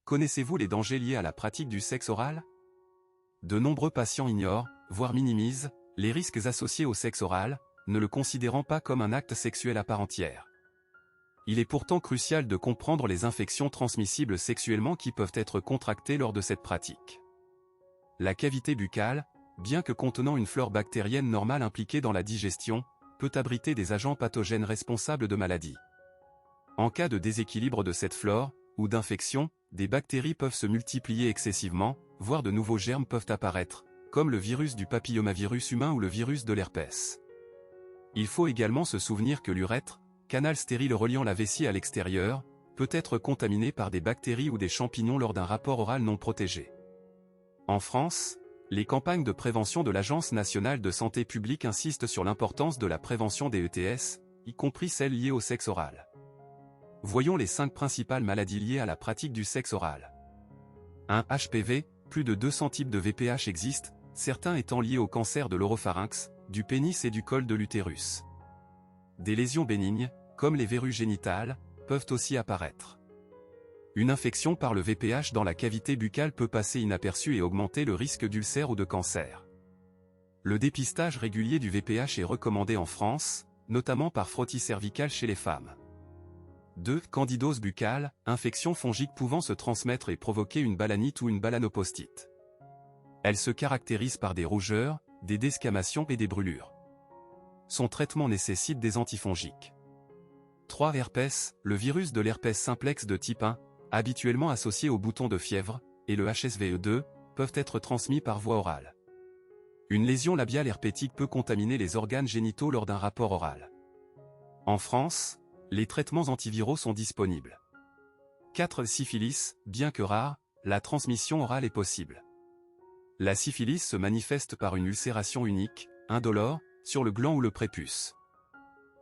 Connaissez-vous les dangers liés à la pratique du sexe oral? De nombreux patients ignorent, voire minimisent, les risques associés au sexe oral, ne le considérant pas comme un acte sexuel à part entière. Il est pourtant crucial de comprendre les infections transmissibles sexuellement qui peuvent être contractées lors de cette pratique. La cavité buccale, bien que contenant une flore bactérienne normale impliquée dans la digestion, peut abriter des agents pathogènes responsables de maladies. En cas de déséquilibre de cette flore, ou d'infection, des bactéries peuvent se multiplier excessivement, voire de nouveaux germes peuvent apparaître, comme le virus du papillomavirus humain ou le virus de l'herpès. Il faut également se souvenir que l'urètre, canal stérile reliant la vessie à l'extérieur, peut être contaminé par des bactéries ou des champignons lors d'un rapport oral non protégé. En France, les campagnes de prévention de l'Agence nationale de santé publique insistent sur l'importance de la prévention des ETS, y compris celles liées au sexe oral. Voyons les 5 principales maladies liées à la pratique du sexe oral. 1. HPV, plus de 200 types de VPH existent, certains étant liés au cancer de l'oropharynx, du pénis et du col de l'utérus. Des lésions bénignes, comme les verrues génitales, peuvent aussi apparaître. Une infection par le VPH dans la cavité buccale peut passer inaperçue et augmenter le risque d'ulcère ou de cancer. Le dépistage régulier du VPH est recommandé en France, notamment par frottis cervical chez les femmes. 2. Candidose buccale, infection fongique pouvant se transmettre et provoquer une balanite ou une balanopostite. Elle se caractérise par des rougeurs, des desquamations et des brûlures. Son traitement nécessite des antifongiques. 3. Herpès, le virus de l'herpès simplex de type 1, habituellement associé au bouton de fièvre, et le HSV2, peuvent être transmis par voie orale. Une lésion labiale herpétique peut contaminer les organes génitaux lors d'un rapport oral. En France, les traitements antiviraux sont disponibles. 4. Syphilis, bien que rare, la transmission orale est possible. La syphilis se manifeste par une ulcération unique, indolore, sur le gland ou le prépuce.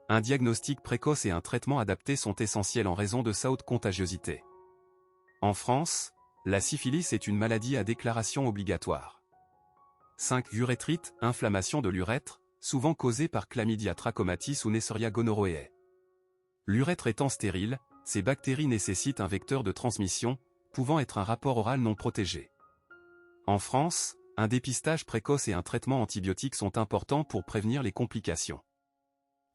Un diagnostic précoce et un traitement adapté sont essentiels en raison de sa haute contagiosité. En France, la syphilis est une maladie à déclaration obligatoire. 5. Urétrite, inflammation de l'urètre, souvent causée par Chlamydia trachomatis ou Neisseria gonorrhoeae. L'urètre étant stérile, ces bactéries nécessitent un vecteur de transmission, pouvant être un rapport oral non protégé. En France, un dépistage précoce et un traitement antibiotique sont importants pour prévenir les complications.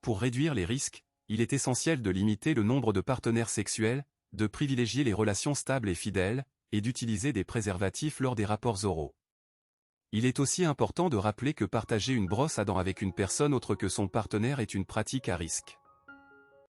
Pour réduire les risques, il est essentiel de limiter le nombre de partenaires sexuels, de privilégier les relations stables et fidèles, et d'utiliser des préservatifs lors des rapports oraux. Il est aussi important de rappeler que partager une brosse à dents avec une personne autre que son partenaire est une pratique à risque.